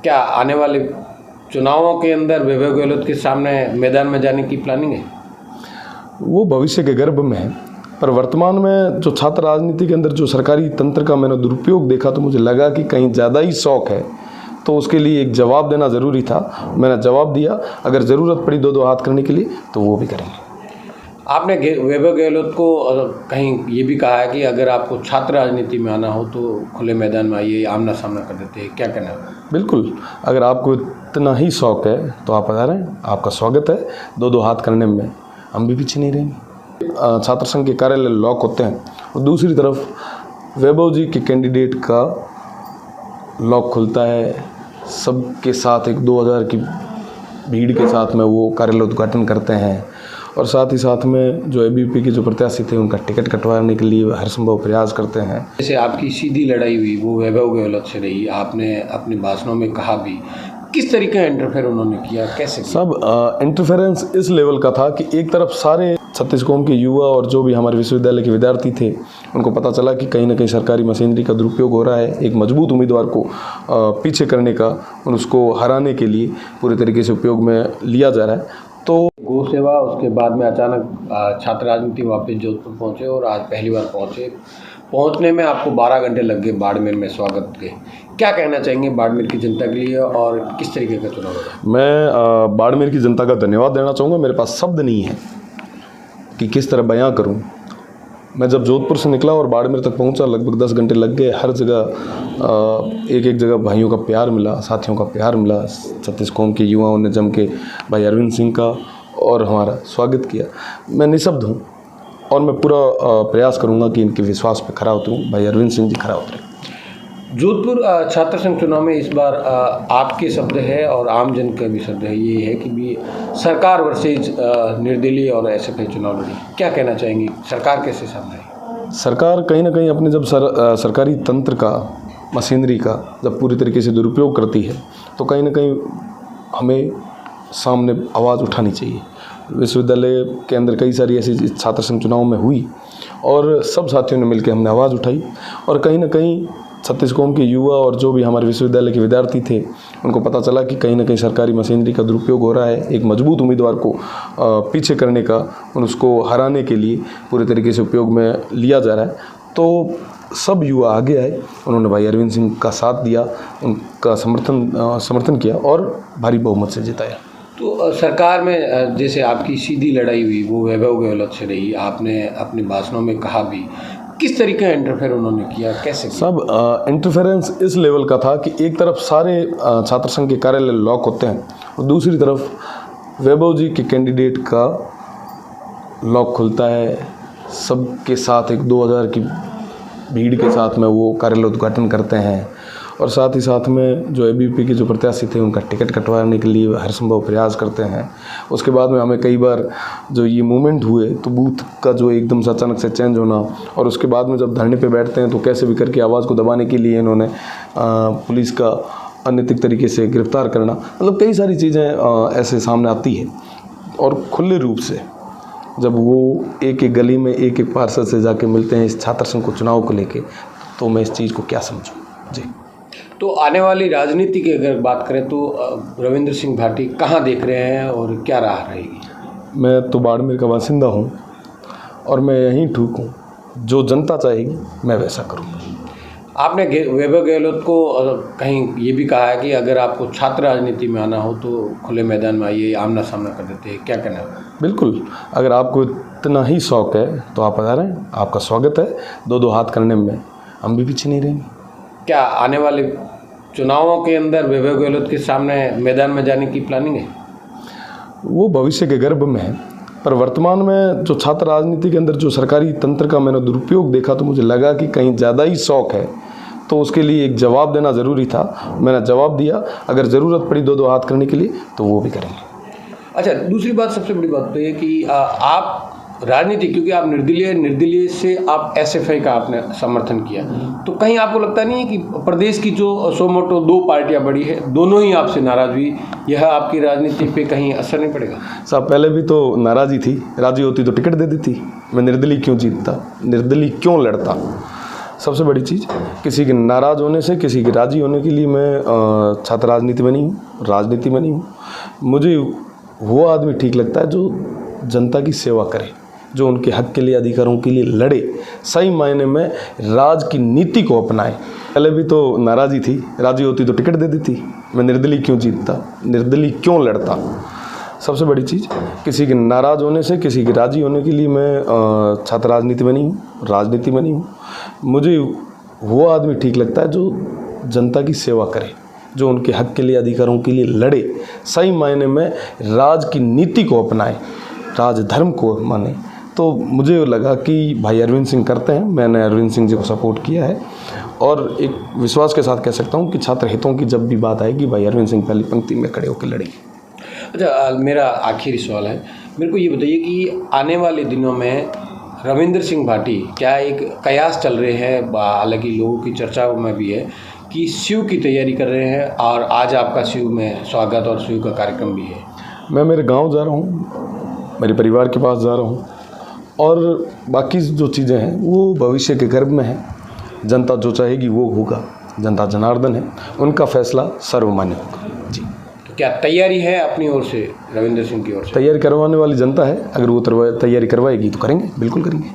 क्या आने वाले चुनावों के अंदर वैभव गहलोत के सामने मैदान में जाने की प्लानिंग है? वो भविष्य के गर्भ में है, पर वर्तमान में जो छात्र राजनीति के अंदर जो सरकारी तंत्र का मैंने दुरुपयोग देखा तो मुझे लगा कि कहीं ज़्यादा ही शौक है, तो उसके लिए एक जवाब देना ज़रूरी था। मैंने जवाब दिया। अगर ज़रूरत पड़ी दो हाथ करने के लिए तो वो भी करेंगे। आपने वैभव गहलोत को कहीं ये भी कहा है कि अगर आपको छात्र राजनीति में आना हो तो खुले मैदान में आइए, आमना सामना कर देते हैं, क्या कहना है? बिल्कुल, अगर आपको इतना ही शौक है तो आप बता रहे हैं, आपका स्वागत है। दो हाथ करने में हम भी पीछे नहीं रहेंगे। छात्र संघ के कार्यालय लॉक होते हैं और दूसरी तरफ वैभव जी के कैंडिडेट का लॉक खुलता है। सबके साथ एक 2000 की भीड़ के साथ में वो कार्यालय उद्घाटन करते हैं और साथ ही साथ में जो एबीवीपी के जो प्रत्याशी थे उनका टिकट कटवाने के लिए हर संभव प्रयास करते हैं। जैसे आपकी सीधी लड़ाई हुई वो वैभव गहलोत से रही, आपने अपने भाषणों में कहा भी, किस तरीके का इंटरफेयर उन्होंने किया, कैसे किया? सब इंटरफेरेंस इस लेवल का था कि एक तरफ सारे छत्तीस कौम के युवा और जो भी हमारे विश्वविद्यालय के विद्यार्थी थे उनको पता चला कि कहीं ना कहीं सरकारी मशीनरी का दुरुपयोग हो रहा है। एक मजबूत उम्मीदवार को पीछे करने का और उसको हराने के लिए पूरे तरीके से उपयोग में लिया जा रहा है। तो गौ सेवा, उसके बाद में अचानक छात्र राजनीति वापस जोधपुर पहुँचे और आज पहली बार पहुँचने में आपको 12 घंटे लग गए बाड़मेर में स्वागत के। क्या कहना चाहेंगे बाड़मेर की जनता के लिए और किस तरीके का चुनाव होगा? मैं बाड़मेर की जनता का धन्यवाद देना चाहूँगा। मेरे पास शब्द नहीं है कि किस तरह बयां करूं। मैं जब जोधपुर से निकला और बाड़मेर तक पहुंचा, लगभग 10 घंटे लग गए। हर जगह एक जगह भाइयों का प्यार मिला, साथियों का प्यार मिला। छत्तीस कौम के युवाओं ने जम के भाई अरविंद सिंह का और हमारा स्वागत किया। मैं निःशब्द हूँ और मैं पूरा प्रयास करूँगा कि इनके विश्वास पर खरा उतरूँ। भाई अरविंद सिंह जी खरा उतरे। जोधपुर छात्र संघ चुनाव में इस बार आपके शब्द है और आम जन का भी शब्द है, ये है कि भी सरकार वर्सेज निर्दलीय और एसएफआई चुनाव लड़ी। क्या कहना चाहेंगे, सरकार कैसे सामने आई? सरकार कहीं ना कहीं अपने जब सरकारी तंत्र का, मशीनरी का जब पूरी तरीके से दुरुपयोग करती है तो कहीं ना कहीं हमें सामने आवाज़ उठानी चाहिए। विश्वविद्यालय के अंदर कई सारी ऐसी छात्र संघ चुनाव में हुई और सब साथियों ने मिलकर हमने आवाज़ उठाई और कहीं ना कहीं छत्तीस कौम के युवा और जो भी हमारे विश्वविद्यालय के विद्यार्थी थे उनको पता चला कि कहीं ना कहीं सरकारी मशीनरी का दुरुपयोग हो रहा है। एक मजबूत उम्मीदवार को पीछे करने का और उसको हराने के लिए पूरे तरीके से उपयोग में लिया जा रहा है। तो सब युवा आगे आए, उन्होंने भाई अरविंद सिंह का साथ दिया, उनका समर्थन किया और भारी बहुमत से जिताया। तो सरकार में जैसे आपकी सीधी लड़ाई हुई वो वैभव गहलोत से रही, आपने अपने भाषणों में कहा भी, किस तरीके का इंटरफेयर उन्होंने किया, कैसे किया? सब इंटरफेरेंस इस लेवल का था कि एक तरफ सारे छात्र संघ के कार्यालय लॉक होते हैं और दूसरी तरफ वैभव जी के कैंडिडेट का लॉक खुलता है। सबके साथ एक 2000 की भीड़ के साथ में वो कार्यालय उद्घाटन करते हैं और साथ ही साथ में जो एबीवीपी के जो प्रत्याशी थे उनका टिकट कटवाने के लिए हर संभव प्रयास करते हैं। उसके बाद में हमें कई बार जो ये मूवमेंट हुए तो बूथ का जो एकदम से अचानक से चेंज होना और उसके बाद में जब धरने पे बैठते हैं तो कैसे भी करके आवाज़ को दबाने के लिए इन्होंने पुलिस का अनैतिक तरीके से गिरफ्तार करना, मतलब कई सारी चीज़ें ऐसे सामने आती है। और खुले रूप से जब वो एक एक गली में एक एक पार्षद से जाके मिलते हैं इस छात्र संघ को चुनाव को लेके, तो मैं इस चीज़ को क्या समझूं जी। तो आने वाली राजनीति की अगर बात करें तो रविंद्र सिंह भाटी कहाँ देख रहे हैं और क्या राह रहेगी? मैं तो बाड़मेर का बासिंदा हूँ और मैं यहीं ठीक हूँ। जो जनता चाहेगी मैं वैसा करूँगा। आपने वैभव गहलोत को कहीं ये भी कहा है कि अगर आपको छात्र राजनीति में आना हो तो खुले मैदान में आइए, आमना सामना कर देते हैं, क्या कहना है? बिल्कुल, अगर आपको इतना ही शौक है तो आप बता रहे हैं, आपका स्वागत है। दो हाथ करने में हम भी पीछे नहीं रहेंगे। क्या आने वाले चुनावों के अंदर वैभव गहलोत के सामने मैदान में जाने की प्लानिंग है? वो भविष्य के गर्भ में है, पर वर्तमान में जो छात्र राजनीति के अंदर जो सरकारी तंत्र का मैंने दुरुपयोग देखा तो मुझे लगा कि कहीं ज़्यादा ही शौक है, तो उसके लिए एक जवाब देना ज़रूरी था। मैंने जवाब दिया। अगर ज़रूरत पड़ी दो हाथ करने के लिए तो वो भी करेंगे। अच्छा, दूसरी बात, सबसे बड़ी बात तो ये कि आप राजनीति, क्योंकि आप निर्दलीय से आप एसएफआई का आपने समर्थन किया, तो कहीं आपको लगता नहीं है कि प्रदेश की जो सो मोटो 2 पार्टियां बड़ी है, दोनों ही आपसे नाराज़ हुई, यह आपकी राजनीति पे कहीं असर नहीं पड़ेगा? साहब, पहले भी तो नाराज़ी थी, राजी होती तो टिकट दे देती। मैं निर्दलीय क्यों जीतता, निर्दलीय क्यों लड़ता? सबसे बड़ी चीज़, किसी के नाराज़ होने से, किसी के राज़ी होने के लिए मैं छात्र राजनीति में नहीं हूँ, राजनीति में नहीं हूँ। मुझे वो आदमी ठीक लगता है जो जनता की सेवा करे, जो उनके हक के लिए, अधिकारों के लिए लड़े, सही मायने में राज की नीति को अपनाए। पहले भी तो नाराज़ी थी, राज़ी होती तो टिकट दे देती, मैं निर्दलीय क्यों जीतता, निर्दलीय क्यों लड़ता। सबसे बड़ी चीज़, किसी के नाराज़ होने से, किसी के राज़ी होने के लिए मैं छात्र राजनीति में नहीं हूँ, राजनीति में नहीं हूँ। मुझे वो आदमी ठीक लगता है जो जनता की सेवा करे, जो उनके हक के लिए, अधिकारों के लिए लड़े, सही मायने में राज की नीति को अपनाए, राजधर्म को माने। तो मुझे लगा कि भाई अरविंद सिंह करते हैं, मैंने अरविंद सिंह जी को सपोर्ट किया है और एक विश्वास के साथ कह सकता हूँ कि छात्र हितों की जब भी बात आएगी, भाई अरविंद सिंह पहली पंक्ति में खड़े होकर लड़ेंगे। अच्छा, मेरा आखिरी सवाल है, मेरे को ये बताइए कि आने वाले दिनों में रविंद्र सिंह भाटी, क्या एक कयास चल रहे हैं, हालांकि लोगों की चर्चा में भी है कि शिव की तैयारी कर रहे हैं और आज आपका शिव में स्वागत और शिव का कार्यक्रम भी है। मैं मेरे गांव जा रहा हूं, मेरे परिवार के पास जा रहा हूं और बाकी जो चीज़ें हैं वो भविष्य के गर्भ में हैं। जनता जो चाहेगी वो होगा, जनता जनार्दन है, उनका फैसला सर्वमान्य होगा। जी, तो क्या तैयारी है अपनी ओर से, रविंद्र सिंह की ओर से? तैयारी करवाने वाली जनता है, अगर वो तैयारी करवाएगी तो करेंगे, बिल्कुल करेंगे।